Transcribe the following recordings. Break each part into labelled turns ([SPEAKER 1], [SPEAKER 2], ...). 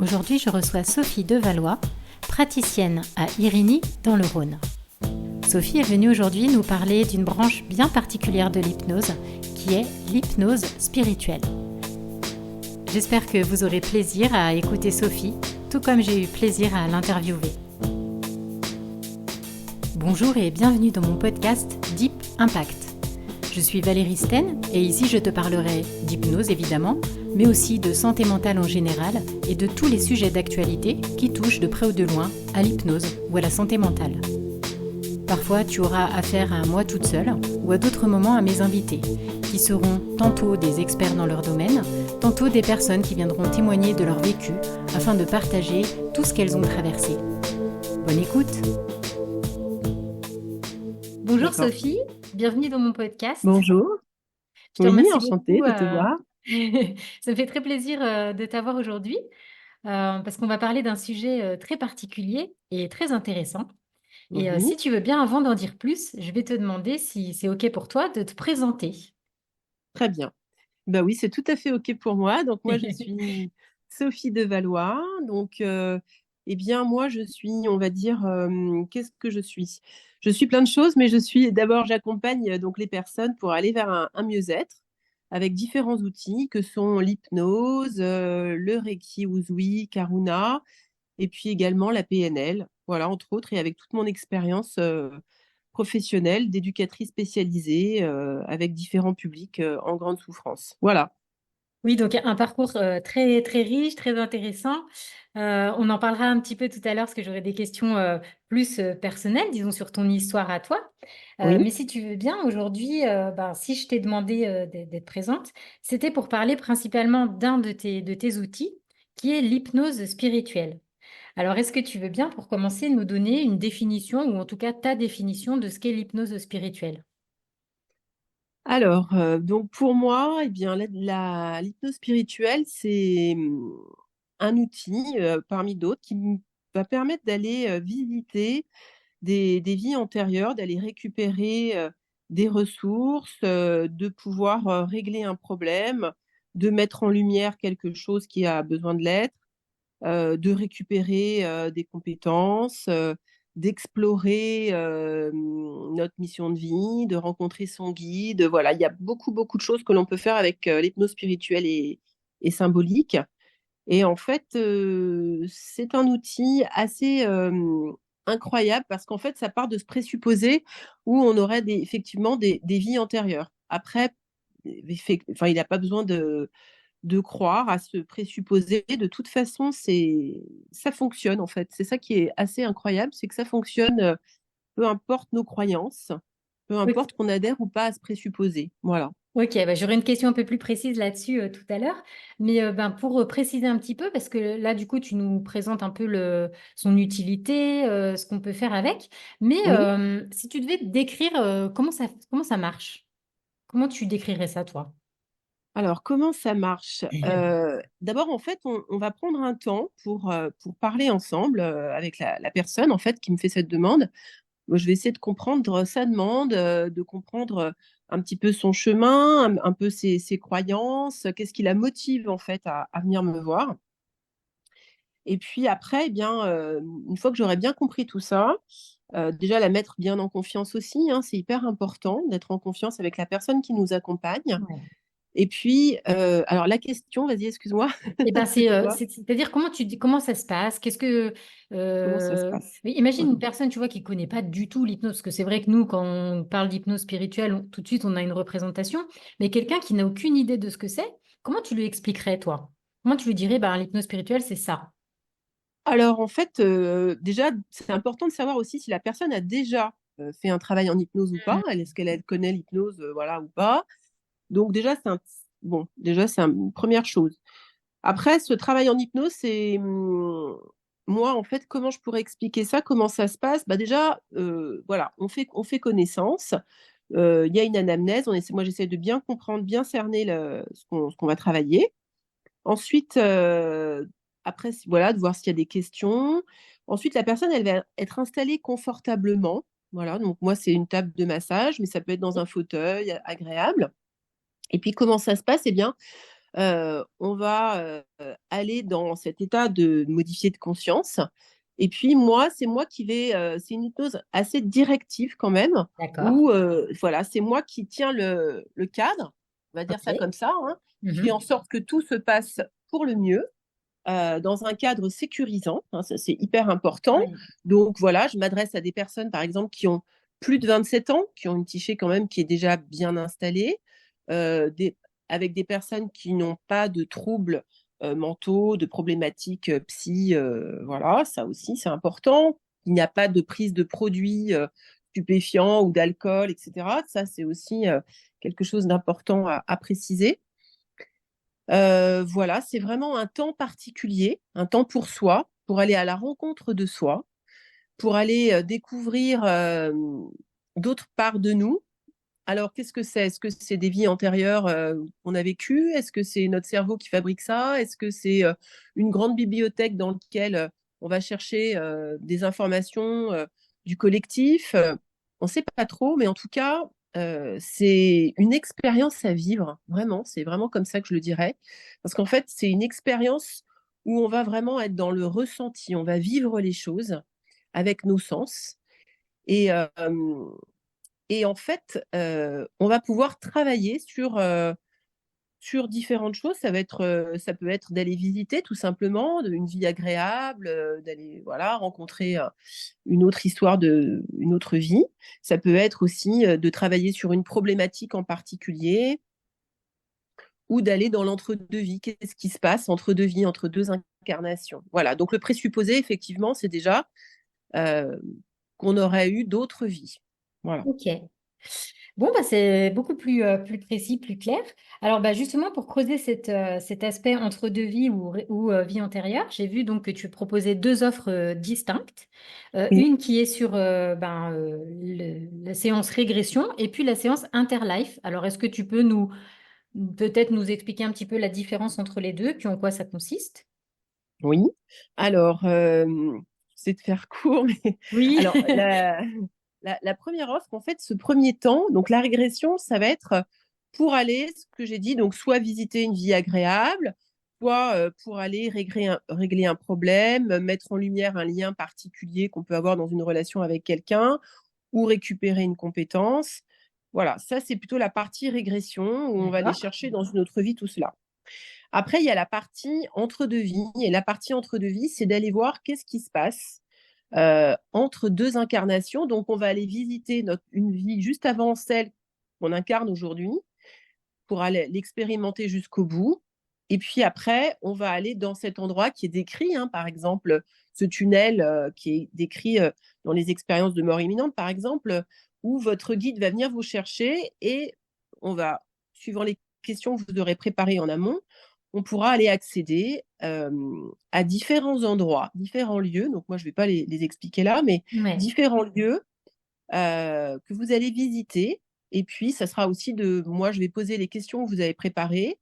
[SPEAKER 1] Aujourd'hui, je reçois Sophie Devalois, praticienne à Irigny dans le Rhône. Sophie est venue aujourd'hui nous parler d'une branche bien particulière de l'hypnose, qui est l'hypnose spirituelle. J'espère que vous aurez plaisir à écouter Sophie, tout comme j'ai eu plaisir à l'interviewer. Bonjour et bienvenue dans mon podcast Deep Impact. Je suis Valérie Sten et ici je te parlerai d'hypnose évidemment, mais aussi de santé mentale en général et de tous les sujets d'actualité qui touchent de près ou de loin à l'hypnose ou à la santé mentale. Parfois tu auras affaire à moi toute seule ou à d'autres moments à mes invités, qui seront tantôt des experts dans leur domaine, tantôt des personnes qui viendront témoigner de leur vécu afin de partager tout ce qu'elles ont traversé. Bonne écoute! Bonjour
[SPEAKER 2] D'accord.
[SPEAKER 1] Sophie, bienvenue dans mon podcast.
[SPEAKER 2] Bonjour.
[SPEAKER 1] Je te
[SPEAKER 2] Oui,
[SPEAKER 1] remercie
[SPEAKER 2] enchantée
[SPEAKER 1] beaucoup.
[SPEAKER 2] de te voir.
[SPEAKER 1] Ça me fait très plaisir de t'avoir aujourd'hui parce qu'on va parler d'un sujet très particulier et très intéressant. Et
[SPEAKER 2] Oui,
[SPEAKER 1] si tu veux bien, avant d'en dire plus, je vais te demander si c'est OK pour toi de te présenter.
[SPEAKER 2] très bien. Bah oui, c'est tout à fait OK pour moi. Donc moi, je suis Sophie Devalois. Donc, eh bien, moi, je suis, on va dire, qu'est-ce que je suis? Je suis plein de choses, mais d'abord, j'accompagne donc les personnes pour aller vers un mieux-être avec différents outils que sont l'hypnose, le Reiki Usui, Karuna, et puis également la PNL. Voilà, entre autres, et avec toute mon expérience professionnelle d'éducatrice spécialisée avec différents publics en grande souffrance. Voilà.
[SPEAKER 1] Oui, donc un parcours très, très riche, très intéressant. On en parlera un petit peu tout à l'heure parce que j'aurai des questions plus personnelles, disons, sur ton histoire à toi.
[SPEAKER 2] Oui.
[SPEAKER 1] Mais si tu veux bien, aujourd'hui, si je t'ai demandé d'être présente, c'était pour parler principalement d'un de tes outils, qui est l'hypnose spirituelle. Alors, est-ce que tu veux bien, pour commencer, nous donner une définition, ou en tout cas ta définition de ce qu'est l'hypnose spirituelle?
[SPEAKER 2] Alors, donc pour moi, eh bien, l'hypnose spirituelle, c'est un outil parmi d'autres qui me va permettre d'aller visiter des vies antérieures, d'aller récupérer des ressources, de pouvoir régler un problème, de mettre en lumière quelque chose qui a besoin de l'être, de récupérer des compétences, d'explorer notre mission de vie, de rencontrer son guide. Voilà, il y a beaucoup, beaucoup de choses que l'on peut faire avec l'hypnose spirituelle et symbolique. Et en fait, c'est un outil assez incroyable parce qu'en fait, ça part de ce présupposé où on aurait effectivement des vies antérieures. Après, enfin, il n'a pas besoin de croire à ce présupposé. De toute façon, ça fonctionne en fait. C'est ça qui est assez incroyable, c'est que ça fonctionne, peu importe nos croyances, peu
[SPEAKER 1] Ok,
[SPEAKER 2] importe qu'on adhère ou pas à ce présupposé. Voilà.
[SPEAKER 1] ok, j'aurai une question un peu plus précise là-dessus tout à l'heure. Mais pour préciser un petit peu, parce que là, du coup, tu nous présentes un peu son utilité, ce qu'on peut faire avec. Mais
[SPEAKER 2] Oui.
[SPEAKER 1] si tu devais décrire comment ça marche, comment tu décrirais ça, toi?
[SPEAKER 2] Alors, comment ça marche? D'abord, en fait, on va prendre un temps pour parler ensemble avec la personne en fait, qui me fait cette demande. Moi, je vais essayer de comprendre sa demande, de comprendre un petit peu son chemin, un peu ses croyances, qu'est-ce qui la motive en fait à venir me voir. Et puis après, eh bien, une fois que j'aurai bien compris tout ça, déjà la mettre bien en confiance aussi, hein, c'est hyper important d'être en confiance avec la personne qui nous accompagne.
[SPEAKER 1] Ouais.
[SPEAKER 2] Et puis, alors la question, vas-y, excuse-moi,
[SPEAKER 1] Eh ben,
[SPEAKER 2] c'était quoi?
[SPEAKER 1] c'est-à-dire comment ça se passe?
[SPEAKER 2] Comment ça se passe?
[SPEAKER 1] Oui, imagine une
[SPEAKER 2] Mhm.
[SPEAKER 1] personne, tu vois, qui connaît pas du tout l'hypnose, parce que c'est vrai que nous, quand on parle d'hypnose spirituelle, tout de suite, on a une représentation, mais quelqu'un qui n'a aucune idée de ce que c'est, comment tu lui expliquerais, toi? Comment tu lui dirais, l'hypnose spirituelle, c'est ça?
[SPEAKER 2] Alors en fait, déjà, c'est important de savoir aussi si la personne a déjà fait un travail en hypnose ou pas. Est-ce qu'elle connaît l'hypnose, voilà, ou pas? Donc déjà, bon, déjà, une première chose. Après, ce travail en hypnose, c'est moi, en fait, comment je pourrais expliquer ça? Comment ça se passe? Bah déjà, voilà, on fait connaissance. Il y a une anamnèse. Moi, j'essaie de bien comprendre, bien cerner ce qu'on va travailler. Ensuite, après, voilà, de voir s'il y a des questions. Ensuite, la personne, elle va être installée confortablement. Voilà, donc moi, c'est une table de massage, mais ça peut être dans un fauteuil agréable. Et puis, comment ça se passe? Eh bien, on va aller dans cet état de modifié de conscience. Et puis moi, c'est moi qui vais, c'est une hypnose assez directive quand même,
[SPEAKER 1] D'accord.
[SPEAKER 2] où voilà, c'est moi qui tiens le cadre, on va dire ça
[SPEAKER 1] Ok.
[SPEAKER 2] comme ça, hein. Je fais
[SPEAKER 1] Mhm.
[SPEAKER 2] en sorte que tout se passe pour le mieux, dans un cadre sécurisant, hein, ça c'est hyper important.
[SPEAKER 1] Oui.
[SPEAKER 2] Donc voilà, je m'adresse à des personnes par exemple qui ont plus de 27 ans, qui ont une psyché quand même qui est déjà bien installée, des, avec des personnes qui n'ont pas de troubles mentaux, de problématiques psy, voilà, ça aussi c'est important. Il n'y a pas de prise de produits stupéfiants ou d'alcool, etc. Ça c'est aussi quelque chose d'important à préciser. Voilà, c'est vraiment un temps particulier, un temps pour soi, pour aller à la rencontre de soi, pour aller découvrir d'autres parts de nous. Alors, qu'est-ce que c'est? Est-ce que c'est des vies antérieures qu'on a vécues? Est-ce que c'est notre cerveau qui fabrique ça? Est-ce que c'est une grande bibliothèque dans laquelle on va chercher des informations du collectif? On ne sait pas trop, mais en tout cas, c'est une expérience à vivre, vraiment. C'est vraiment comme ça que je le dirais. Parce qu'en fait, c'est une expérience où on va vraiment être dans le ressenti, on va vivre les choses avec nos sens. Et, et en fait, on va pouvoir travailler sur différentes choses. Ça peut être d'aller visiter tout simplement, une vie agréable, d'aller voilà, rencontrer une autre histoire, une autre vie. Ça peut être aussi de travailler sur une problématique en particulier ou d'aller dans l'entre-deux-vie. Qu'est-ce qui se passe entre deux vies, entre deux incarnations? Voilà, donc le présupposé, effectivement, c'est déjà euh, qu'on aurait eu d'autres vies. Voilà.
[SPEAKER 1] Ok. Bon, bah, c'est beaucoup plus précis, plus clair. Alors, bah, justement, pour creuser cet aspect entre deux vies ou vie antérieure, j'ai vu donc que tu proposais deux offres distinctes.
[SPEAKER 2] Oui.
[SPEAKER 1] Une qui est sur la séance régression et puis la séance interlife. Alors, est-ce que tu peux peut-être nous expliquer un petit peu la différence entre les deux, puis en quoi ça consiste?
[SPEAKER 2] Oui. Alors, c'est de faire court, mais
[SPEAKER 1] Oui.
[SPEAKER 2] alors la première offre, en fait, ce premier temps, donc la régression, ça va être pour aller, ce que j'ai dit, donc soit visiter une vie agréable, soit pour aller régler un problème, mettre en lumière un lien particulier qu'on peut avoir dans une relation avec quelqu'un, ou récupérer une compétence. Voilà, ça c'est plutôt la partie régression où on va aller
[SPEAKER 1] D'accord.
[SPEAKER 2] chercher dans une autre vie tout cela. Après, il y a la partie entre deux vies. Et la partie entre deux vies, c'est d'aller voir qu'est-ce qui se passe entre deux incarnations. Donc, on va aller visiter une vie juste avant celle qu'on incarne aujourd'hui pour aller l'expérimenter jusqu'au bout. Et puis après, on va aller dans cet endroit qui est décrit, hein, par exemple, ce tunnel qui est décrit dans les expériences de mort imminente, par exemple, où votre guide va venir vous chercher et on va, suivant les questions que vous aurez préparées en amont, on pourra aller accéder à différents endroits, différents lieux. Donc moi, je ne vais pas les expliquer là, mais
[SPEAKER 1] Ouais.
[SPEAKER 2] différents lieux que vous allez visiter. Et puis, ça sera aussi moi, je vais poser les questions que vous avez préparées.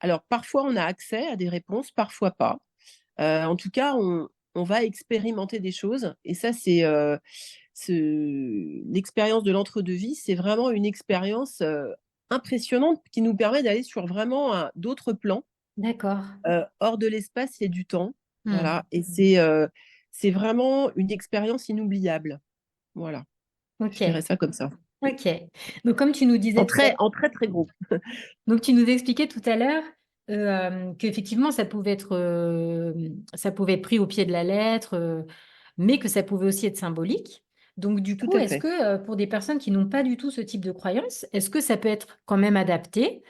[SPEAKER 2] Alors, parfois, on a accès à des réponses, parfois pas. En tout cas, on va expérimenter des choses. Et ça, l'expérience de l'entre-deux-vie, c'est vraiment une expérience impressionnante qui nous permet d'aller sur vraiment d'autres plans,
[SPEAKER 1] D'accord.
[SPEAKER 2] hors de l'espace et du temps.
[SPEAKER 1] Hmm.
[SPEAKER 2] Voilà. Et c'est vraiment une expérience inoubliable. Voilà. Je dirais
[SPEAKER 1] Ok.
[SPEAKER 2] ça comme ça.
[SPEAKER 1] Ok. Donc, comme tu nous disais tout à
[SPEAKER 2] En très, très gros.
[SPEAKER 1] Donc, tu nous expliquais tout à l'heure qu'effectivement, ça pouvait être pris au pied de la lettre, mais que ça pouvait aussi être symbolique. Donc, du
[SPEAKER 2] Tout
[SPEAKER 1] coup,
[SPEAKER 2] à
[SPEAKER 1] est-ce
[SPEAKER 2] fait.
[SPEAKER 1] que pour des personnes qui n'ont pas du tout ce type de croyance, est-ce que ça peut être quand même adapté?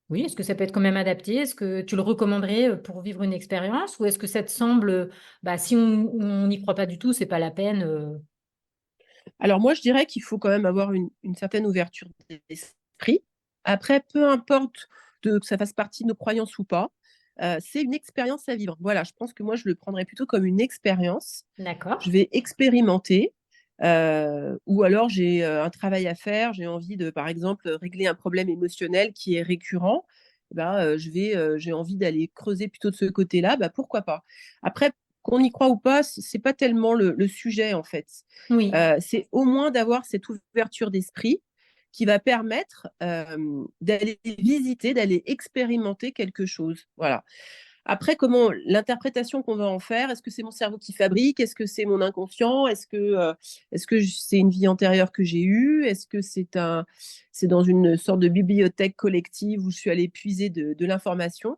[SPEAKER 1] Oui, est-ce que ça peut être quand même adapté? Est-ce que tu le recommanderais pour vivre une expérience? Ou est-ce que ça te semble, bah, si on n'y croit pas du tout, c'est pas la peine?
[SPEAKER 2] Alors moi, je dirais qu'il faut quand même avoir une certaine ouverture d'esprit. Après, peu importe que ça fasse partie de nos croyances ou pas, c'est une expérience à vivre. Voilà, je pense que moi, je le prendrais plutôt comme une expérience.
[SPEAKER 1] D'accord.
[SPEAKER 2] Je vais expérimenter, ou alors j'ai un travail à faire, j'ai envie de, par exemple, régler un problème émotionnel qui est récurrent. Eh ben, j'ai envie d'aller creuser plutôt de ce côté-là, bah, pourquoi pas. Après, qu'on y croit ou pas, c'est pas tellement le sujet en fait.
[SPEAKER 1] Oui.
[SPEAKER 2] C'est au moins d'avoir cette ouverture d'esprit qui va permettre d'aller visiter, d'aller expérimenter quelque chose. Voilà. Après, comment l'interprétation qu'on va en faire, est-ce que c'est mon cerveau qui fabrique? Est-ce que c'est mon inconscient? Est-ce que c'est une vie antérieure que j'ai eue? Est-ce que c'est dans une sorte de bibliothèque collective où je suis allée puiser de l'information?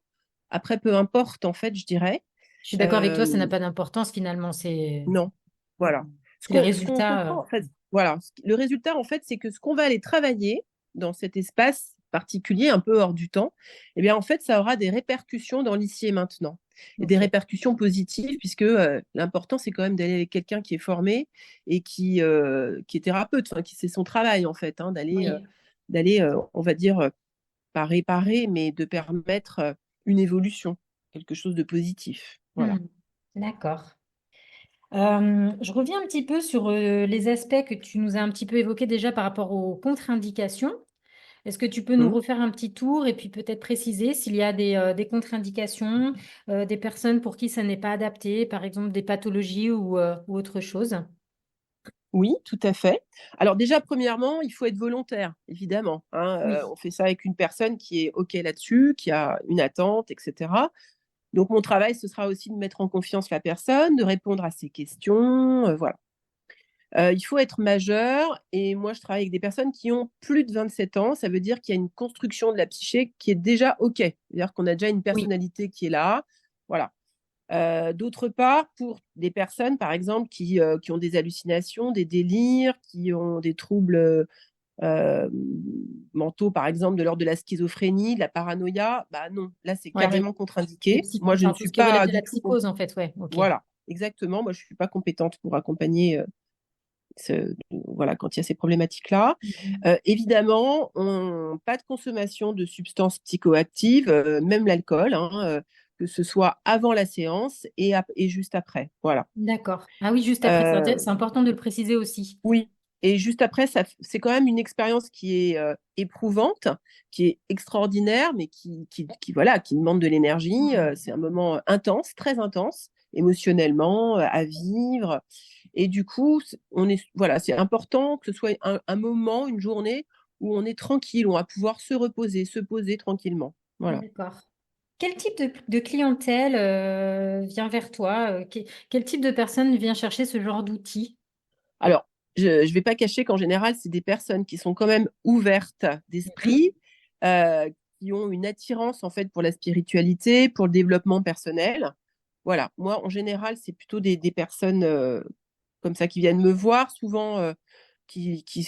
[SPEAKER 2] Après, peu importe, en fait, je dirais.
[SPEAKER 1] Je suis d'accord avec toi, ça n'a
[SPEAKER 2] Euh,
[SPEAKER 1] pas d'importance finalement. C'est
[SPEAKER 2] non, voilà. Ce
[SPEAKER 1] le
[SPEAKER 2] qu'on
[SPEAKER 1] résultat.
[SPEAKER 2] comprend, en fait, voilà. Le résultat, en fait, c'est que ce qu'on va aller travailler dans cet espace particulier, un peu hors du temps, eh bien, en fait, ça aura des répercussions dans l'ici et maintenant. Et des
[SPEAKER 1] Ok.
[SPEAKER 2] répercussions positives, puisque l'important, c'est quand même d'aller avec quelqu'un qui est formé et qui est thérapeute, enfin, qui sait son travail, en fait, hein,
[SPEAKER 1] Oui.
[SPEAKER 2] on va dire, pas réparer, mais de permettre une évolution, quelque chose de positif. Voilà.
[SPEAKER 1] Hmm. D'accord. Je reviens un petit peu sur les aspects que tu nous as un petit peu évoqués déjà par rapport aux contre-indications. Est-ce que tu peux nous
[SPEAKER 2] Mmh.
[SPEAKER 1] refaire un petit tour et puis peut-être préciser s'il y a des contre-indications, des personnes pour qui ça n'est pas adapté, par exemple des pathologies ou autre chose?
[SPEAKER 2] Oui, tout à fait. Alors déjà, premièrement, il faut être volontaire, évidemment, hein.
[SPEAKER 1] Oui.
[SPEAKER 2] On fait ça avec une personne qui est OK là-dessus, qui a une attente, etc. Donc mon travail, ce sera aussi de mettre en confiance la personne, de répondre à ses questions, voilà. Il faut être majeur et moi, je travaille avec des personnes qui ont plus de 27 ans. Ça veut dire qu'il y a une construction de la psyché qui est déjà OK. C'est-à-dire qu'on a déjà une
[SPEAKER 1] Oui.
[SPEAKER 2] personnalité qui est là. Voilà. D'autre part, pour des personnes, par exemple, qui ont des hallucinations, des délires, qui ont des troubles euh, mentaux, par exemple, de l'ordre de la schizophrénie, de la paranoïa, bah non, là, c'est
[SPEAKER 1] Ouais,
[SPEAKER 2] carrément contre-indiqué. Moi, je ne
[SPEAKER 1] enfin, tout
[SPEAKER 2] suis
[SPEAKER 1] ce qui relève
[SPEAKER 2] pas
[SPEAKER 1] de la
[SPEAKER 2] du tout.
[SPEAKER 1] psychose, en fait, ouais, ok.
[SPEAKER 2] Voilà, exactement. Moi, je ne suis pas compétente pour accompagner voilà, quand il y a ces problématiques-là.
[SPEAKER 1] Mhm.
[SPEAKER 2] Évidemment, pas de consommation de substances psychoactives, même l'alcool, hein, que ce soit avant la séance et juste après. Voilà.
[SPEAKER 1] D'accord. Ah oui, juste après,
[SPEAKER 2] Euh,
[SPEAKER 1] c'est important de le préciser aussi.
[SPEAKER 2] oui. Et juste après, c'est quand même une expérience qui est éprouvante, qui est extraordinaire, mais voilà, qui demande de l'énergie.
[SPEAKER 1] Mhm.
[SPEAKER 2] C'est un moment intense, très intense, émotionnellement, à vivre. Et du coup, voilà, c'est important que ce soit un moment, une journée où on est tranquille, on va pouvoir se reposer, se poser tranquillement. Voilà.
[SPEAKER 1] D'accord. Quel type de clientèle vient vers toi? Quel type de personne vient chercher ce genre d'outils?
[SPEAKER 2] Alors, je ne vais pas cacher qu'en général, c'est des personnes qui sont quand même ouvertes
[SPEAKER 1] Mhm.
[SPEAKER 2] d'esprit, euh, qui ont une attirance en fait pour la spiritualité, pour le développement personnel. Voilà, moi en général, c'est plutôt des personnes comme ça qui viennent me voir, souvent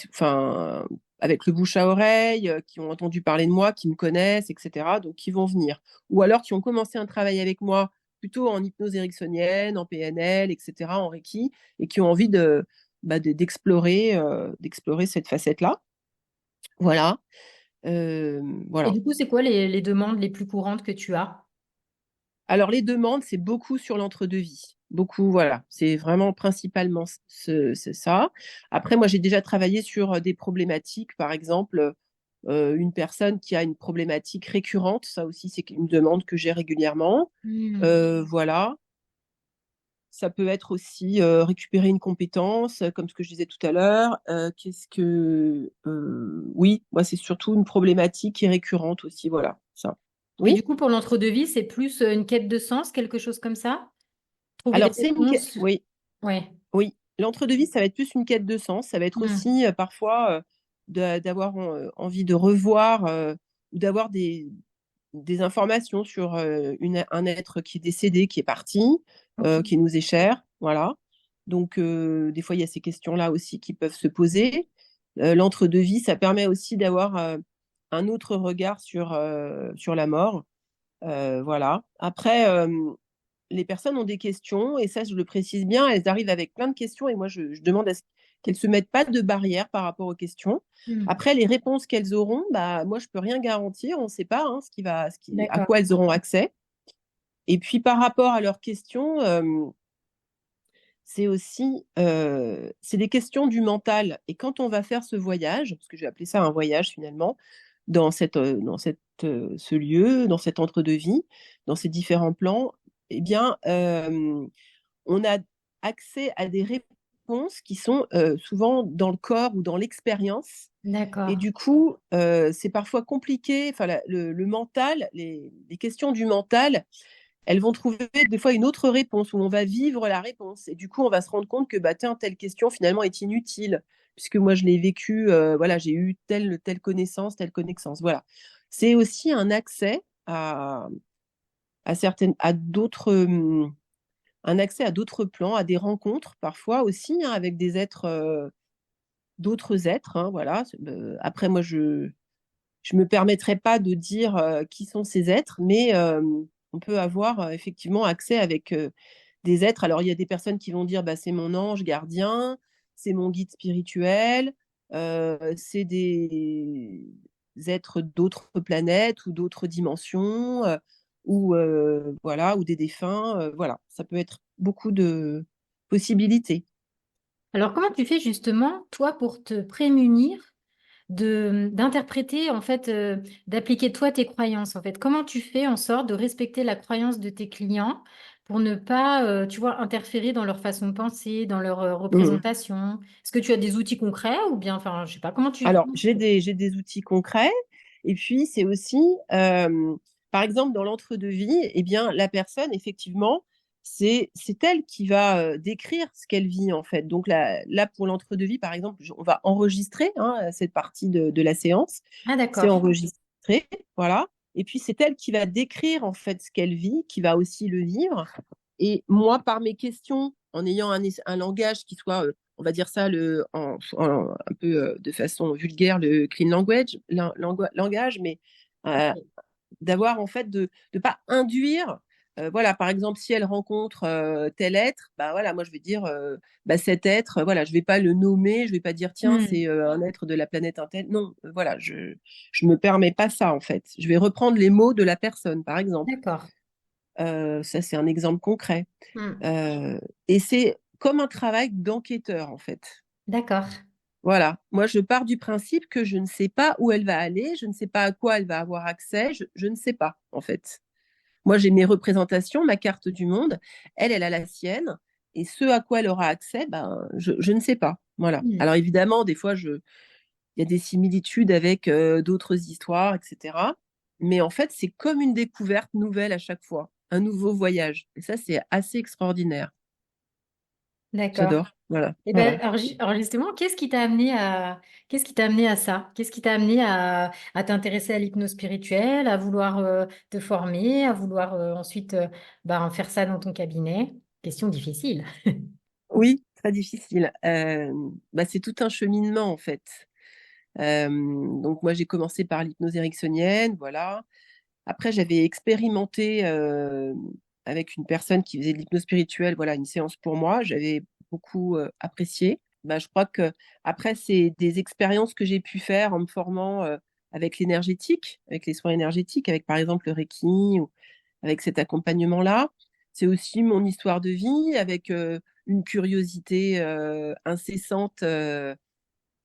[SPEAKER 2] enfin, avec le bouche à oreille, qui ont entendu parler de moi, qui me connaissent, etc. Donc qui vont venir. Ou alors qui ont commencé un travail avec moi plutôt en hypnose ericksonienne, en PNL, etc., en Reiki, et qui ont envie d'explorer cette facette-là. Voilà.
[SPEAKER 1] Et
[SPEAKER 2] Voilà.
[SPEAKER 1] du coup, c'est quoi les demandes les plus courantes que tu as?
[SPEAKER 2] Alors, les demandes, c'est beaucoup sur l'entre-deux-vie. Beaucoup, voilà. C'est vraiment principalement c'est ça. Après, moi, j'ai déjà travaillé sur des problématiques, par exemple, une personne qui a une problématique récurrente. Ça aussi, c'est une demande que j'ai régulièrement.
[SPEAKER 1] Hmm.
[SPEAKER 2] Voilà. Ça peut être aussi récupérer une compétence, comme ce que je disais tout à l'heure. Oui, moi, c'est surtout une problématique qui est récurrente aussi. Voilà, ça.
[SPEAKER 1] Et
[SPEAKER 2] Oui.
[SPEAKER 1] du coup, pour l'entre-deux-vie, c'est plus une quête de sens, quelque chose comme ça? Trouver des
[SPEAKER 2] Alors, c'est une quête.
[SPEAKER 1] réponses?
[SPEAKER 2] Oui,
[SPEAKER 1] Ouais.
[SPEAKER 2] oui. L'entre-deux-vie, ça va être plus une quête de sens. Ça va être
[SPEAKER 1] Hmm.
[SPEAKER 2] aussi parfois d'avoir envie de revoir ou d'avoir des informations sur un être qui est décédé, qui est parti,
[SPEAKER 1] Ok.
[SPEAKER 2] qui nous est cher. Voilà. Donc, des fois, il y a ces questions-là aussi qui peuvent se poser. L'entre-deux-vie, ça permet aussi d'avoir un autre regard sur la mort. Voilà. Après, les personnes ont des questions, et ça, je le précise bien, elles arrivent avec plein de questions, et moi, je demande à ce qu'elles ne se mettent pas de barrière par rapport aux questions.
[SPEAKER 1] Hmm.
[SPEAKER 2] Après, les réponses qu'elles auront, bah, moi, je ne peux rien garantir, on ne sait pas hein, à
[SPEAKER 1] D'accord.
[SPEAKER 2] quoi elles auront accès. Et puis, par rapport à leurs questions, c'est des questions du mental. Et quand on va faire ce voyage, parce que je vais appeler ça un voyage finalement, ce lieu, dans cet entre-deux-vie, dans ces différents plans, eh bien, on a accès à des réponses qui sont souvent dans le corps ou dans l'expérience Et
[SPEAKER 1] D'accord.
[SPEAKER 2] du coup, c'est parfois compliqué. Enfin, le mental, les questions du mental, elles vont trouver des fois une autre réponse, où on va vivre la réponse. Et du coup, on va se rendre compte que bah, tiens, telle question finalement est inutile, puisque moi je l'ai vécu, voilà, j'ai eu telle connaissance. Voilà. C'est aussi un accès à certaines, à d'autres, un accès à d'autres plans, à des rencontres parfois aussi, hein, avec des êtres, d'autres êtres, hein, voilà. Après, moi, je me permettrai pas de dire qui sont ces êtres, mais on peut avoir effectivement accès avec des êtres. Alors, il y a des personnes qui vont dire, bah, c'est mon ange gardien, c'est mon guide spirituel, c'est des êtres d'autres planètes ou d'autres dimensions, ou voilà, ou des défunts. Voilà, ça peut être beaucoup de possibilités.
[SPEAKER 1] Alors, comment tu fais justement, toi, pour te prémunir d'interpréter, en fait, d'appliquer toi tes croyances, en fait? Comment tu fais en sorte de respecter la croyance de tes clients pour ne pas, tu vois, interférer dans leur façon de penser, dans leur
[SPEAKER 2] Mhm.
[SPEAKER 1] représentation? Est-ce que tu as des outils concrets ou bien, enfin, je sais pas,
[SPEAKER 2] Alors,
[SPEAKER 1] comment tu fais?
[SPEAKER 2] j'ai des outils concrets. Et puis, c'est aussi, par exemple, dans l'entre-deux-vie, eh bien, la personne, effectivement, c'est elle qui va décrire ce qu'elle vit, en fait. Donc, là pour l'entre-deux-vie, par exemple, on va enregistrer hein, cette partie de la séance.
[SPEAKER 1] Ah,
[SPEAKER 2] C'est
[SPEAKER 1] d'accord.
[SPEAKER 2] enregistré, voilà. Et puis, c'est elle qui va décrire, en fait, ce qu'elle vit, qui va aussi le vivre. Et moi, par mes questions, en ayant un langage qui soit on va dire ça un peu de façon vulgaire, le clean langage, mais euh, d'avoir en fait de pas induire. Voilà, par exemple, si elle rencontre tel être, bah voilà, moi je vais dire bah, cet être, voilà, je vais pas le nommer, je vais pas dire tiens
[SPEAKER 1] Hmm,
[SPEAKER 2] c'est un être de la planète Intel. Non, voilà, je me permets pas ça en fait. Je vais reprendre les mots de la personne, par exemple.
[SPEAKER 1] d'accord.
[SPEAKER 2] Ça c'est un exemple concret.
[SPEAKER 1] Hmm,
[SPEAKER 2] Euh, et c'est comme un travail d'enquêteur, en fait.
[SPEAKER 1] d'accord.
[SPEAKER 2] Voilà. Moi, je pars du principe que je ne sais pas où elle va aller, je ne sais pas à quoi elle va avoir accès, je ne sais pas, en fait. Moi, j'ai mes représentations, ma carte du monde. Elle a la sienne. Et ce à quoi elle aura accès, ben, je ne sais pas. Voilà.
[SPEAKER 1] Hmm.
[SPEAKER 2] Alors, évidemment, des fois, il y a des similitudes avec d'autres histoires, etc. Mais en fait, c'est comme une découverte nouvelle à chaque fois, un nouveau voyage. Et ça, c'est assez extraordinaire.
[SPEAKER 1] D'accord.
[SPEAKER 2] J'adore. Voilà.
[SPEAKER 1] Eh
[SPEAKER 2] Voilà.
[SPEAKER 1] ben, alors, alors justement, qu'est-ce qui t'a amené à ça? Qu'est-ce qui t'a amené à t'intéresser à l'hypnose spirituelle, à vouloir te former, à vouloir ensuite ben, faire ça dans ton cabinet? Question difficile.
[SPEAKER 2] Oui, très difficile. Bah, c'est tout un cheminement en fait. Donc moi j'ai commencé par l'hypnose ericksonienne, voilà. Après j'avais expérimenté avec une personne qui faisait de l'hypnose spirituelle, voilà, une séance pour moi. J'avais beaucoup apprécié. Bah, je crois que après c'est des expériences que j'ai pu faire en me formant avec l'énergétique, avec les soins énergétiques, avec par exemple le Reiki ou avec cet accompagnement-là. C'est aussi mon histoire de vie avec une curiosité incessante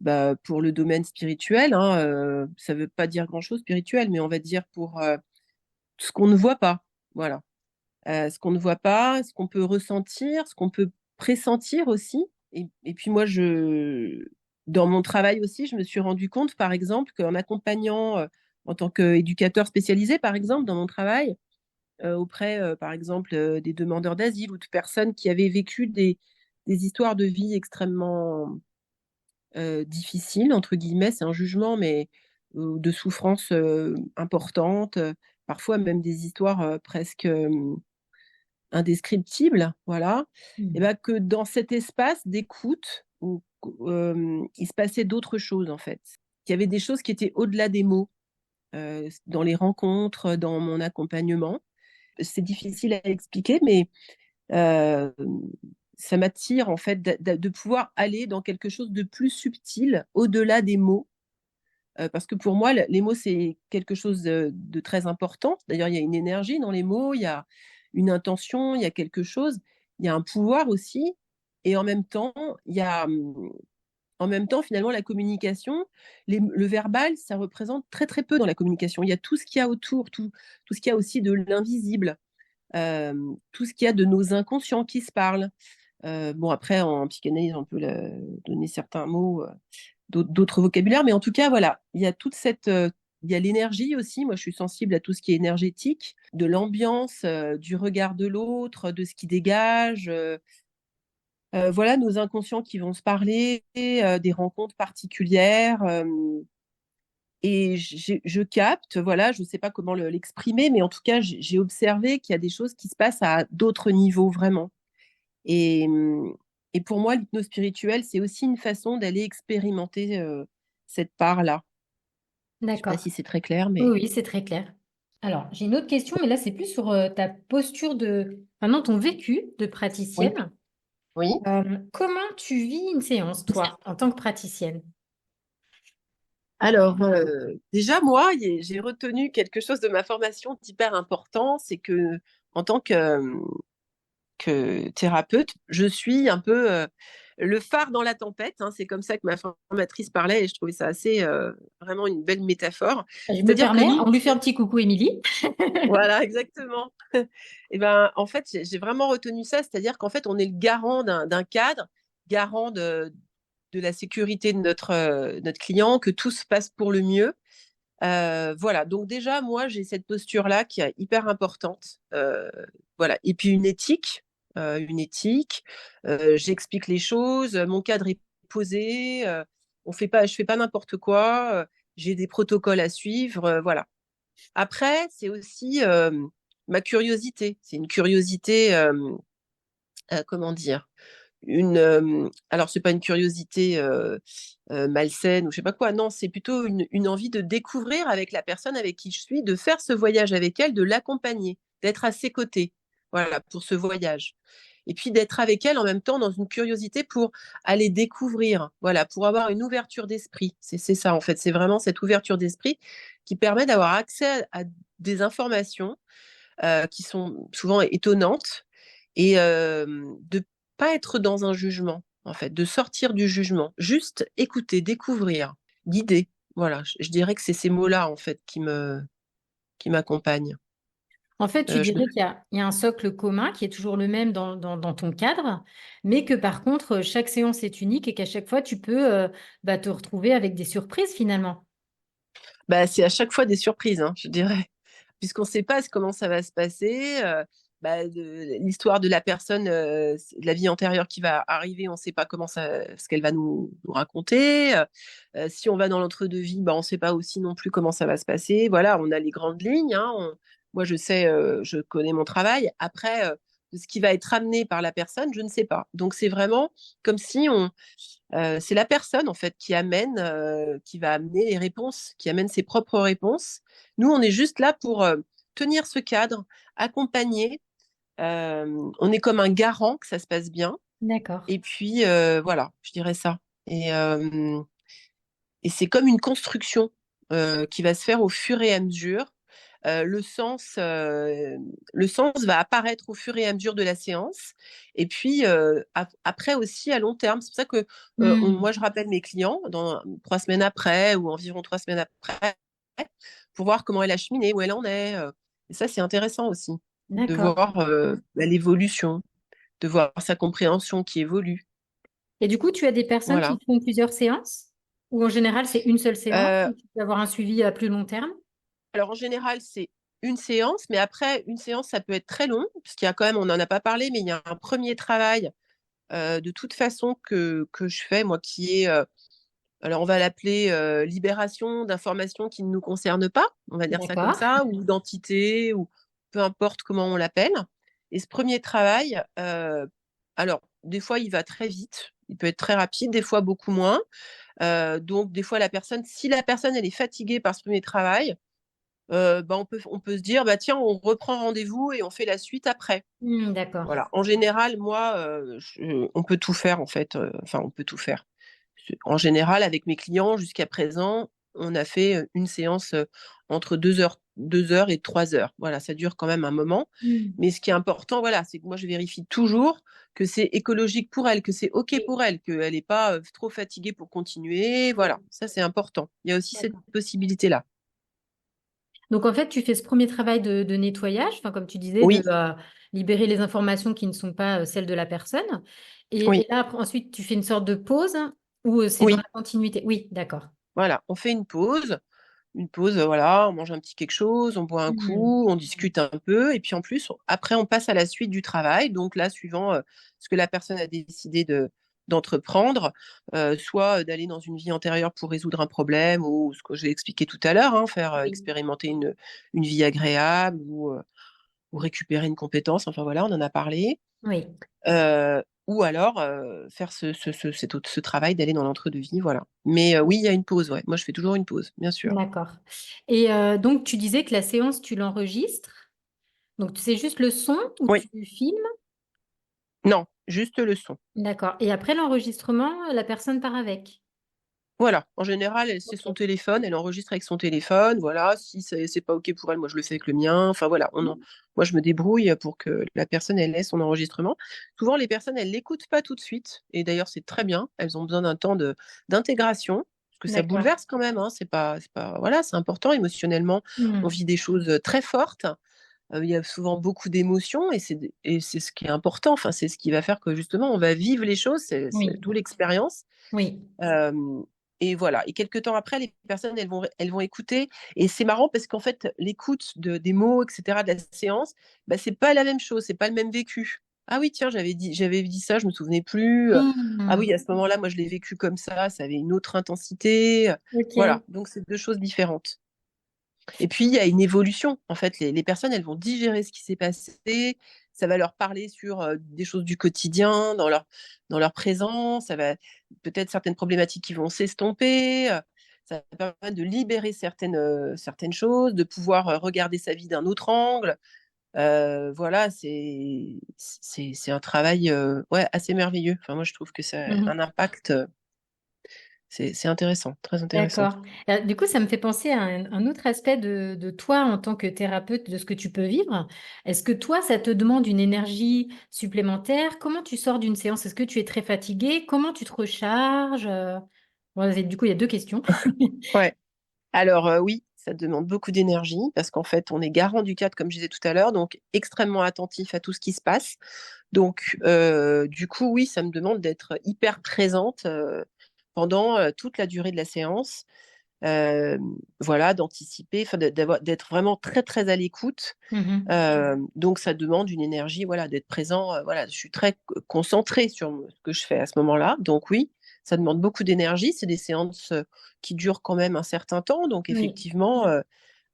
[SPEAKER 2] bah, pour le domaine spirituel. Hein, ça ne veut pas dire grand-chose spirituel, mais on va dire pour ce qu'on ne voit pas. Voilà. Ce qu'on ne voit pas, ce qu'on peut ressentir, ce qu'on peut pressentir aussi. Et puis moi, dans mon travail aussi, je me suis rendu compte, par exemple, qu'en accompagnant en tant qu'éducateur spécialisé, par exemple, dans mon travail, auprès, par exemple, des demandeurs d'asile ou de personnes qui avaient vécu des histoires de vie extrêmement difficiles, entre guillemets, c'est un jugement, mais de souffrances importantes, parfois même des histoires presque indescriptibles, voilà. Et
[SPEAKER 1] Hmm.
[SPEAKER 2] ben que dans cet espace d'écoute, il se passait d'autres choses, en fait. Il y avait des choses qui étaient au-delà des mots, dans les rencontres, dans mon accompagnement. C'est difficile à expliquer, mais euh, ça m'attire en fait de pouvoir aller dans quelque chose de plus subtil, au-delà des mots. Parce que pour moi, les mots, c'est quelque chose de très important. D'ailleurs, il y a une énergie dans les mots, il y a une intention, il y a quelque chose, il y a un pouvoir aussi. Et en même temps, il y a, en même temps, finalement, la communication, le verbal, ça représente très très peu dans la communication. Il y a tout ce qu'il y a autour, tout ce qu'il y a aussi de l'invisible, tout ce qu'il y a de nos inconscients qui se parlent. Bon, après, en psychanalyse, on peut donner certains mots d'autres vocabulaires, mais en tout cas, voilà, il y a toute cette, il y a l'énergie aussi. Moi, je suis sensible à tout ce qui est énergétique, de l'ambiance, du regard de l'autre, de ce qui dégage. Voilà, nos inconscients qui vont se parler, des rencontres particulières. Et je capte, voilà, je ne sais pas comment l'exprimer, mais en tout cas, j'ai observé qu'il y a des choses qui se passent à d'autres niveaux, vraiment. Et, et pour moi, l'hypnose spirituelle, c'est aussi une façon d'aller expérimenter cette part-là. Je ne sais pas
[SPEAKER 1] D'accord.
[SPEAKER 2] si c'est très clair,
[SPEAKER 1] Oui,
[SPEAKER 2] mais
[SPEAKER 1] oui, c'est très clair. Alors, j'ai une autre question, mais là, c'est plus sur ta posture enfin, non, ton vécu de
[SPEAKER 2] oui,
[SPEAKER 1] praticienne.
[SPEAKER 2] oui.
[SPEAKER 1] Comment tu vis une séance, toi, en tant que praticienne?
[SPEAKER 2] Alors, déjà, moi, j'ai retenu quelque chose de ma formation d'hyper important, c'est que en tant que thérapeute, je suis un peu le phare dans la tempête, hein. C'est comme ça que ma formatrice parlait et je trouvais ça assez vraiment une belle métaphore.
[SPEAKER 1] Je me
[SPEAKER 2] C'est-à-dire que
[SPEAKER 1] permets,
[SPEAKER 2] nous,
[SPEAKER 1] on lui fait un petit coucou, Émilie.
[SPEAKER 2] voilà, exactement. Et ben, en fait, j'ai vraiment retenu ça, c'est-à-dire qu'en fait, on est le garant d'un cadre, garant de la sécurité de notre client, que tout se passe pour le mieux. Voilà, donc déjà, moi, j'ai cette posture-là qui est hyper importante. Voilà, et puis une éthique. J'explique les choses, mon cadre est posé, je fais pas n'importe quoi. J'ai des protocoles à suivre, voilà. Après, c'est aussi ma curiosité. C'est une curiosité, comment dire, alors c'est pas une curiosité malsaine ou je sais pas quoi, non, c'est plutôt une envie de découvrir avec la personne avec qui je suis, de faire ce voyage avec elle, de l'accompagner, d'être à ses côtés, voilà, pour ce voyage. Et puis d'être avec elle en même temps dans une curiosité pour aller découvrir, voilà, pour avoir une ouverture d'esprit. C'est ça en fait, c'est vraiment cette ouverture d'esprit qui permet d'avoir accès à des informations qui sont souvent étonnantes et de pas être dans un jugement, en fait, de sortir du jugement, juste écouter, découvrir, guider. Voilà, je dirais que c'est ces mots-là, en fait, qui m'accompagnent.
[SPEAKER 1] En fait, tu
[SPEAKER 2] Je me-
[SPEAKER 1] dirais qu'il y a un socle commun qui est toujours le même dans ton cadre, mais que par contre, chaque séance est unique et qu'à chaque fois, tu peux bah, te retrouver avec des surprises finalement.
[SPEAKER 2] Bah, c'est à chaque fois des surprises, hein, je dirais. Puisqu'on ne sait pas comment ça va se passer. Bah, l'histoire de la personne, de la vie antérieure qui va arriver, on ne sait pas ce qu'elle va nous raconter. Si on va dans l'entre-deux-vie, bah, on ne sait pas aussi non plus comment ça va se passer. Voilà, on a les grandes lignes, hein. Moi, je sais, je connais mon travail. Après, ce qui va être amené par la personne, je ne sais pas. Donc, c'est vraiment comme si c'est la personne en fait qui va amener les réponses, qui amène ses propres réponses. Nous, on est juste là pour tenir ce cadre, accompagner. On est comme un garant que ça se passe bien.
[SPEAKER 1] D'accord.
[SPEAKER 2] Et puis voilà, je dirais ça. Et c'est comme une construction qui va se faire au fur et à mesure. Le sens va apparaître au fur et à mesure de la séance. Et puis, après aussi, à long terme. C'est pour ça que
[SPEAKER 1] Hmm,
[SPEAKER 2] moi, je rappelle mes clients 3 semaines après ou environ 3 semaines après pour voir comment elle a cheminé, où elle en est. Et ça, c'est intéressant aussi de
[SPEAKER 1] d'accord.
[SPEAKER 2] voir l'évolution, de voir sa compréhension qui évolue.
[SPEAKER 1] Et du coup, tu as des personnes qui
[SPEAKER 2] Voilà.
[SPEAKER 1] font plusieurs séances? Ou en général, c'est une seule séance?
[SPEAKER 2] Euh,
[SPEAKER 1] Ou tu peux avoir un suivi à plus long terme?
[SPEAKER 2] Alors, en général, c'est une séance, mais après, une séance, ça peut être très long, parce qu'il y a quand même, on n'en a pas parlé, mais il y a un premier travail de toute façon que je fais, moi, qui est, alors on va l'appeler libération d'informations qui ne nous concernent pas, on va dire ça comme
[SPEAKER 1] D'accord.
[SPEAKER 2] ça, ou d'entités, ou peu importe comment on l'appelle. Et ce premier travail, alors, des fois, il va très vite, il peut être très rapide, des fois beaucoup moins. Donc, des fois, si la personne, elle est fatiguée par ce premier travail, bah, on peut se dire, bah, tiens, on reprend rendez-vous et on fait la suite après.
[SPEAKER 1] Hmm, d'accord.
[SPEAKER 2] Voilà. En général, moi, on peut tout faire, en fait. Enfin, on peut tout faire. En général, avec mes clients, jusqu'à présent, on a fait une séance entre 2 heures et 3 heures. Voilà, ça dure quand même un moment.
[SPEAKER 1] Hmm.
[SPEAKER 2] Mais ce qui est important, voilà, c'est que moi, je vérifie toujours que c'est écologique pour elle, que c'est OK
[SPEAKER 1] Oui,
[SPEAKER 2] pour elle, qu'elle n'est pas trop fatiguée pour continuer. Voilà, ça, c'est important. Il y a aussi cette
[SPEAKER 1] d'accord.
[SPEAKER 2] possibilité-là.
[SPEAKER 1] Donc, en fait, tu fais ce premier travail de nettoyage, enfin, comme tu disais, de
[SPEAKER 2] Oui,
[SPEAKER 1] libérer les informations qui ne sont pas celles de la personne. Et
[SPEAKER 2] oui.
[SPEAKER 1] là, ensuite, tu fais une sorte de pause Ou c'est dans
[SPEAKER 2] Oui,
[SPEAKER 1] la continuité? Oui, d'accord.
[SPEAKER 2] voilà, on fait une pause, voilà, on mange un petit quelque chose, on boit un
[SPEAKER 1] Mhm.
[SPEAKER 2] coup, on discute un peu, et puis en plus, après, on passe à la suite du travail. Donc là, suivant ce que la personne a décidé d'entreprendre, soit d'aller dans une vie antérieure pour résoudre un problème, ou ce que j'ai expliqué tout à l'heure, hein, faire
[SPEAKER 1] Oui.
[SPEAKER 2] expérimenter une vie agréable, ou récupérer une compétence, enfin voilà, on en a parlé.
[SPEAKER 1] Oui.
[SPEAKER 2] Ou alors faire ce travail d'aller dans l'entre-deux-vie, voilà. Mais oui, il y a une pause, ouais. Moi, je fais toujours une pause, bien sûr.
[SPEAKER 1] D'accord. Et donc, tu disais que la séance, tu l'enregistres. Donc, c'est juste le son ou
[SPEAKER 2] Oui,
[SPEAKER 1] tu filmes?
[SPEAKER 2] non, juste le son.
[SPEAKER 1] D'accord. Et après l'enregistrement, la personne part avec.
[SPEAKER 2] Voilà, en général, c'est son
[SPEAKER 1] Ok.
[SPEAKER 2] téléphone, elle enregistre avec son téléphone, voilà. Si c'est pas OK pour elle, moi, je le fais avec le mien. Enfin voilà, moi, je me débrouille pour que la personne, elle ait son enregistrement. Souvent, les personnes, elles l'écoutent pas tout de suite, et d'ailleurs, c'est très bien. Elles ont besoin d'un temps d'intégration, parce que ça
[SPEAKER 1] D'accord.
[SPEAKER 2] bouleverse quand même, hein. C'est pas voilà, c'est important émotionnellement. On
[SPEAKER 1] Hmm.
[SPEAKER 2] vit des choses très fortes. Il y a souvent beaucoup d'émotions, et c'est ce qui est important. Enfin, c'est ce qui va faire que justement, on va vivre les choses, c'est
[SPEAKER 1] Oui.
[SPEAKER 2] d'où l'expérience.
[SPEAKER 1] Oui.
[SPEAKER 2] Hem et voilà, et quelques temps après, les personnes, elles vont écouter, et c'est marrant parce qu'en fait, l'écoute des mots, et cetera, de la séance, bah, c'est pas la même chose, c'est pas le même vécu. «Ah oui, tiens, j'avais dit ça, je me souvenais plus, ah
[SPEAKER 1] Hmm.
[SPEAKER 2] oui, à ce moment-là, moi, je l'ai vécu comme ça avait une autre intensité», voilà,
[SPEAKER 1] Ok.
[SPEAKER 2] donc c'est 2 choses différentes. Et puis, il y a une évolution. En fait, les personnes, elles vont digérer ce qui s'est passé. Ça va leur parler sur des choses du quotidien, dans leur présent. Ça va peut-être certaines problématiques qui vont s'estomper. Ça va permettre de libérer certaines choses, de pouvoir regarder sa vie d'un autre angle. Voilà, c'est un travail ouais, assez merveilleux. Enfin, moi, je trouve que ça a un
[SPEAKER 1] Mhm.
[SPEAKER 2] impact. C'est intéressant, très intéressant.
[SPEAKER 1] D'accord. Du coup, ça me fait penser à un autre aspect de toi en tant que thérapeute, de ce que tu peux vivre. Est-ce que toi, ça te demande une énergie supplémentaire? Comment tu sors d'une séance? Est-ce que tu es très fatigué? Comment tu te recharges? Bon, du coup, il y a deux questions.
[SPEAKER 2] Ouais. Alors oui, ça demande beaucoup d'énergie parce qu'en fait, on est garant du cadre, comme je disais tout à l'heure, donc extrêmement attentif à tout ce qui se passe. Donc du coup, oui, ça me demande d'être hyper présente pendant toute la durée de la séance. Euh, voilà, d'anticiper, enfin, d'être vraiment très très à l'écoute.
[SPEAKER 1] Mhm.
[SPEAKER 2] Donc ça demande une énergie, voilà, d'être présent. Voilà, je suis très concentrée sur ce que je fais à ce moment-là. Donc oui, ça demande beaucoup d'énergie. C'est des séances qui durent quand même un certain temps. Donc
[SPEAKER 1] Oui.
[SPEAKER 2] effectivement,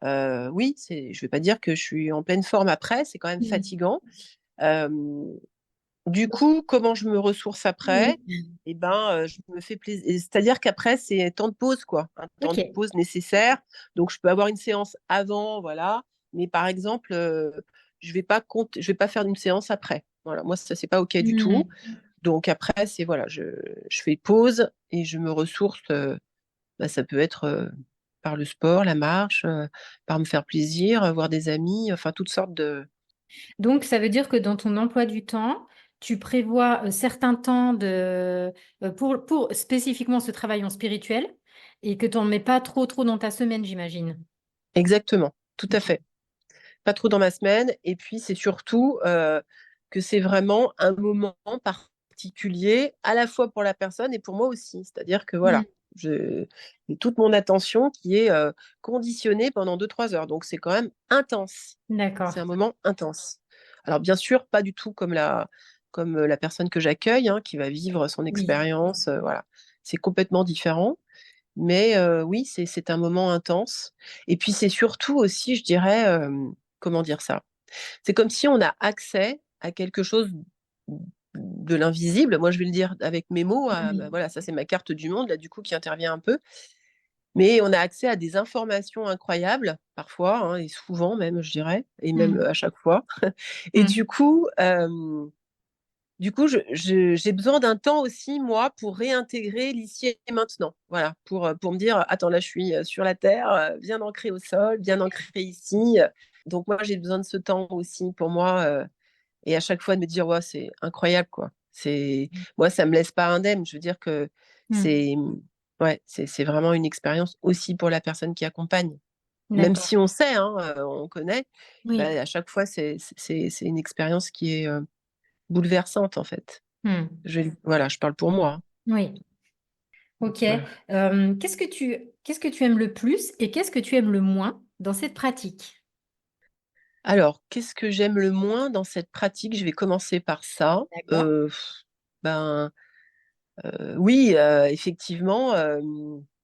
[SPEAKER 2] oui, je vais pas dire que je suis en pleine forme après. C'est quand même
[SPEAKER 1] Mhm.
[SPEAKER 2] fatigant. Euh, du coup, comment je me ressource après?
[SPEAKER 1] Oui.
[SPEAKER 2] Eh ben, je me fais plaisir. C'est-à-dire qu'après, c'est un temps de pause, quoi, un temps
[SPEAKER 1] Ok.
[SPEAKER 2] de pause nécessaire. Donc, je peux avoir une séance avant, voilà. Mais par exemple, je vais pas faire une séance après. Voilà, moi, ça, c'est pas OK du tout.
[SPEAKER 1] Mhm.
[SPEAKER 2] Donc après, c'est voilà, je fais pause et je me ressource. Bah, ça peut être par le sport, la marche, par me faire plaisir, voir des amis, enfin toutes sortes de.
[SPEAKER 1] Donc, ça veut dire que dans ton emploi du temps, tu prévois certains temps pour spécifiquement ce travail en spirituel et que tu n'en mets pas trop dans ta semaine, j'imagine.
[SPEAKER 2] Exactement, tout à fait. Pas trop dans ma semaine. Et puis, c'est surtout que c'est vraiment un moment particulier, à la fois pour la personne et pour moi aussi. C'est-à-dire que
[SPEAKER 1] Mm.
[SPEAKER 2] voilà, j'ai toute mon attention qui est conditionnée pendant 2-3 heures. Donc, c'est quand même intense. C'est
[SPEAKER 1] D'accord.
[SPEAKER 2] un moment intense. Alors, bien sûr, pas du tout comme la personne que j'accueille, hein, qui va vivre son
[SPEAKER 1] Oui.
[SPEAKER 2] expérience. Voilà. C'est complètement différent. Mais oui, c'est un moment intense. Et puis c'est surtout aussi, je dirais, comment dire ça? C'est comme si on a accès à quelque chose de l'invisible. Moi, je vais le dire avec mes mots. Bah,
[SPEAKER 1] Oui.
[SPEAKER 2] voilà, ça c'est ma carte du monde là, du coup, qui intervient un peu. Mais on a accès à des informations incroyables parfois, hein, et souvent même, je dirais, et même
[SPEAKER 1] Mm.
[SPEAKER 2] à chaque fois. Et
[SPEAKER 1] Mm.
[SPEAKER 2] du coup, j'ai besoin d'un temps aussi, moi, pour réintégrer l'ici et maintenant. Voilà, pour me dire, attends, là, je suis sur la terre, bien ancrée au sol, bien ancrée ici. Donc, moi, j'ai besoin de ce temps aussi pour moi. Et à chaque fois, de me dire, ouais, c'est incroyable, quoi. Moi, ça me laisse pas indemne. Je veux dire que
[SPEAKER 1] Mm.
[SPEAKER 2] c'est, ouais, c'est vraiment une expérience aussi pour la personne qui accompagne. Même
[SPEAKER 1] D'accord.
[SPEAKER 2] si on sait, hein, on connaît, bah,
[SPEAKER 1] Oui.
[SPEAKER 2] à chaque fois, c'est une expérience qui est bouleversante, en fait.
[SPEAKER 1] Mm.
[SPEAKER 2] Voilà, je parle pour moi, hein.
[SPEAKER 1] Oui. Ok.
[SPEAKER 2] Voilà.
[SPEAKER 1] Qu'est-ce que tu aimes le plus et qu'est-ce que tu aimes le moins dans cette pratique?
[SPEAKER 2] Alors, qu'est-ce que j'aime le moins dans cette pratique? Je vais commencer par ça.
[SPEAKER 1] D'accord.
[SPEAKER 2] Ben, oui, effectivement,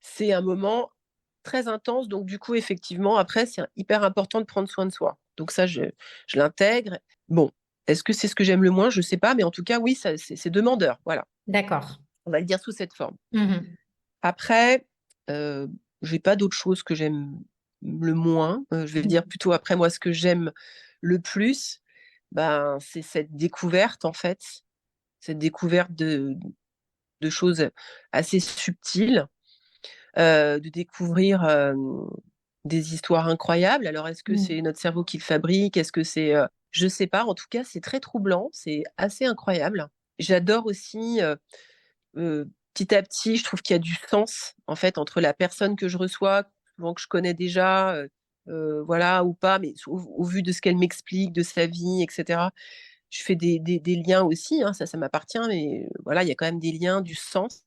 [SPEAKER 2] c'est un moment très intense. Donc, du coup, effectivement, après, c'est hyper important de prendre soin de soi. Donc, ça, je l'intègre. Bon, est-ce que c'est ce que j'aime le moins? Je sais pas, mais en tout cas, oui, ça, c'est demandeur. Voilà,
[SPEAKER 1] D'accord.
[SPEAKER 2] on va le dire sous cette forme.
[SPEAKER 1] Mhm.
[SPEAKER 2] Après, j'ai pas d'autre chose que j'aime le moins. Je vais dire plutôt après, moi, ce que j'aime le plus, ben, c'est cette découverte, en fait, cette découverte de choses assez subtiles, de découvrir des histoires incroyables. Alors, est-ce que c'est
[SPEAKER 1] Mhm.
[SPEAKER 2] notre cerveau qui le fabrique? Est-ce que c'est... je sais pas. En tout cas, c'est très troublant. C'est assez incroyable. J'adore aussi, petit à petit, je trouve qu'il y a du sens, en fait, entre la personne que je reçois, souvent que je connais déjà, voilà, ou pas, mais au vu de ce qu'elle m'explique, de sa vie, etc. Je fais des liens aussi, hein, ça m'appartient, mais voilà, il y a quand même des liens, du sens.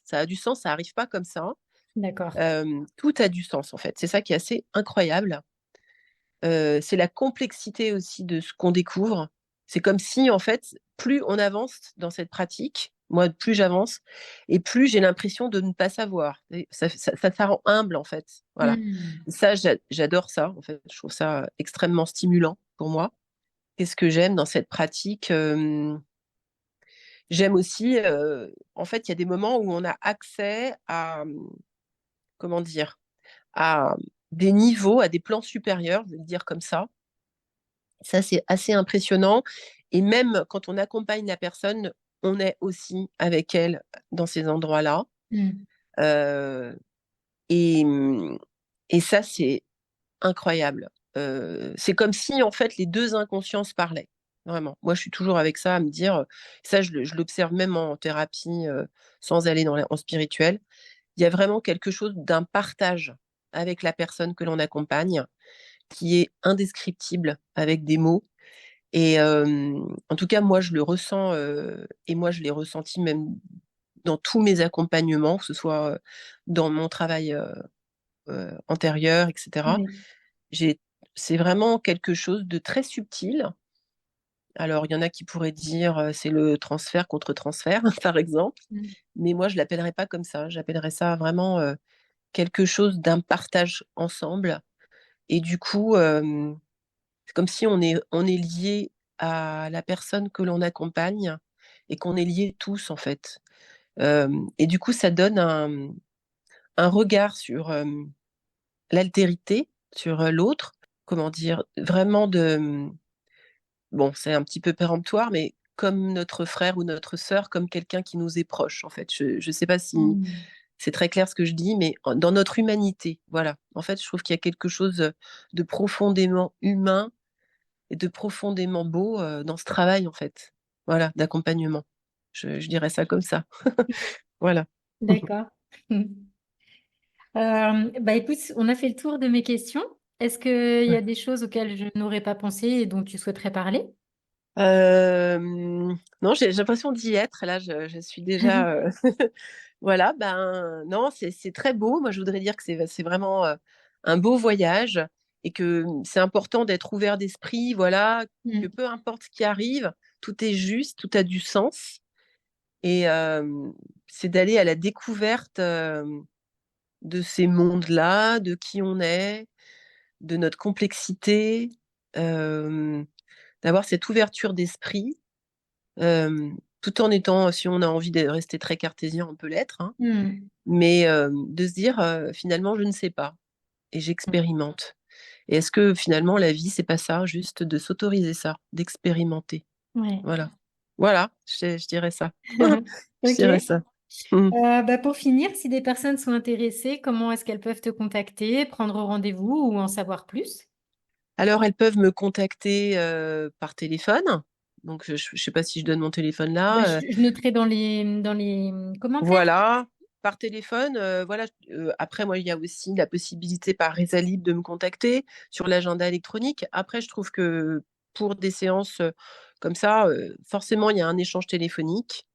[SPEAKER 2] Ça a du sens, ça arrive pas comme ça.
[SPEAKER 1] D'accord.
[SPEAKER 2] Tout a du sens, en fait. C'est ça qui est assez incroyable. C'est la complexité aussi de ce qu'on découvre. C'est comme si, en fait, plus on avance dans cette pratique, moi, plus j'avance, et plus j'ai l'impression de ne pas savoir. Et ça rend humble, en fait. Voilà.
[SPEAKER 1] Mhm.
[SPEAKER 2] Et ça, j'adore ça, en fait. Je trouve ça extrêmement stimulant pour moi. Qu'est-ce que j'aime dans cette pratique? J'aime aussi, en fait, il y a des moments où on a accès à, comment dire, à des niveaux, à des plans supérieurs, je vais le dire comme ça. Ça, c'est assez impressionnant. Et même quand on accompagne la personne, on est aussi avec elle dans ces endroits-là.
[SPEAKER 1] Mhm.
[SPEAKER 2] Euh, et, et ça, c'est incroyable. C'est comme si, en fait, les deux inconsciences parlaient. Vraiment. Moi, je suis toujours avec ça, à me dire, ça, je l'observe même en thérapie, sans aller en spirituel. Il y a vraiment quelque chose d'un partage avec la personne que l'on accompagne qui est indescriptible avec des mots. Et en tout cas, moi, je le ressens, et moi, je l'ai ressenti même dans tous mes accompagnements, que ce soit dans mon travail antérieur, etc.
[SPEAKER 1] Oui.
[SPEAKER 2] J'ai, c'est vraiment quelque chose de très subtil. Alors, il y en a qui pourraient dire c'est le transfert contre transfert, par exemple,
[SPEAKER 1] Mhm.
[SPEAKER 2] mais moi, je l'appellerais pas comme ça. J'appellerais ça vraiment quelque chose d'un partage ensemble. Et du coup, c'est comme si on est lié à la personne que l'on accompagne et qu'on est liés tous, en fait. Et du coup, ça donne un regard sur l'altérité, sur l'autre, comment dire, vraiment de... Bon, c'est un petit peu péremptoire, mais comme notre frère ou notre sœur, comme quelqu'un qui nous est proche, en fait. Je ne sais pas si
[SPEAKER 1] Mhm.
[SPEAKER 2] c'est très clair ce que je dis, mais dans notre humanité, voilà. En fait, je trouve qu'il y a quelque chose de profondément humain et de profondément beau dans ce travail, en fait. Voilà, d'accompagnement. Je dirais ça comme ça. Voilà.
[SPEAKER 1] D'accord. Bah écoute, on a fait le tour de mes questions. Est-ce qu'il y a des choses auxquelles je n'aurais pas pensé et dont tu souhaiterais parler?
[SPEAKER 2] Euh, non, j'ai l'impression d'y être. Là, je suis déjà. Voilà, ben non, c'est très beau. Moi, je voudrais dire que c'est vraiment un beau voyage et que c'est important d'être ouvert d'esprit. Voilà, que
[SPEAKER 1] Mm.
[SPEAKER 2] peu importe ce qui arrive, tout est juste, tout a du sens. Et c'est d'aller à la découverte de ces mondes-là, de qui on est, de notre complexité, euh, d'avoir cette ouverture d'esprit, tout en étant, si on a envie de rester très cartésien, on peut l'être, hein,
[SPEAKER 1] Mm.
[SPEAKER 2] mais de se dire finalement je ne sais pas et j'expérimente. Et est-ce que finalement la vie c'est pas ça, juste de s'autoriser ça, d'expérimenter.
[SPEAKER 1] Ouais.
[SPEAKER 2] Voilà, voilà, je dirais ça. Je
[SPEAKER 1] Ok.
[SPEAKER 2] dirais ça. Mm.
[SPEAKER 1] Bah pour finir, si des personnes sont intéressées, comment est-ce qu'elles peuvent te contacter, prendre rendez-vous ou en savoir plus?
[SPEAKER 2] Alors elles peuvent me contacter par téléphone. Donc je sais pas si je donne mon téléphone
[SPEAKER 1] Bah,
[SPEAKER 2] là.
[SPEAKER 1] je noterai dans les commentaires.
[SPEAKER 2] Voilà, par téléphone. Voilà. Après, moi, il y a aussi la possibilité par Resalib de me contacter sur l'agenda électronique. Après, je trouve que pour des séances comme ça, forcément, il y a un échange téléphonique.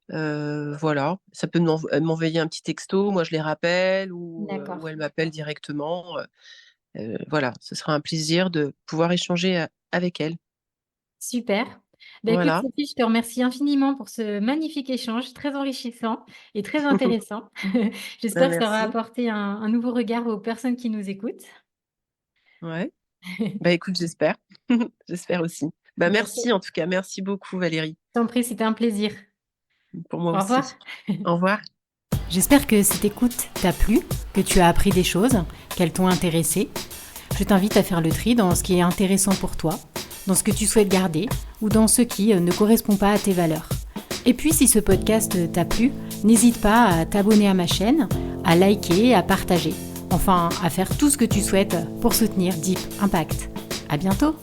[SPEAKER 2] Voilà, ça peut m'envoyer un petit texto, moi je les rappelle ou
[SPEAKER 1] D'accord.
[SPEAKER 2] elle m'appelle directement. Voilà, ce sera un plaisir de pouvoir échanger avec elle.
[SPEAKER 1] Super. Bah, écoute,
[SPEAKER 2] Voilà.
[SPEAKER 1] Sophie, je te remercie infiniment pour ce magnifique échange, très enrichissant et très intéressant.
[SPEAKER 2] Bah,
[SPEAKER 1] J'espère que ça aura
[SPEAKER 2] merci.
[SPEAKER 1] apporté un nouveau regard aux personnes qui nous écoutent.
[SPEAKER 2] Ouais. Bah écoute, j'espère. J'espère aussi. Bah
[SPEAKER 1] Bah, je
[SPEAKER 2] merci en tout cas, merci beaucoup Valérie,
[SPEAKER 1] t'en prie, c'était un plaisir.
[SPEAKER 2] pour moi
[SPEAKER 1] Au revoir.
[SPEAKER 2] aussi. Au revoir.
[SPEAKER 1] J'espère que cette écoute t'a plu, que tu as appris des choses, qu'elles t'ont intéressé. Je t'invite à faire le tri dans ce qui est intéressant pour toi, dans ce que tu souhaites garder ou dans ce qui ne correspond pas à tes valeurs. Et puis si ce podcast t'a plu, n'hésite pas à t'abonner à ma chaîne, à liker, à partager. Enfin, à faire tout ce que tu souhaites pour soutenir Deep Impact. À bientôt!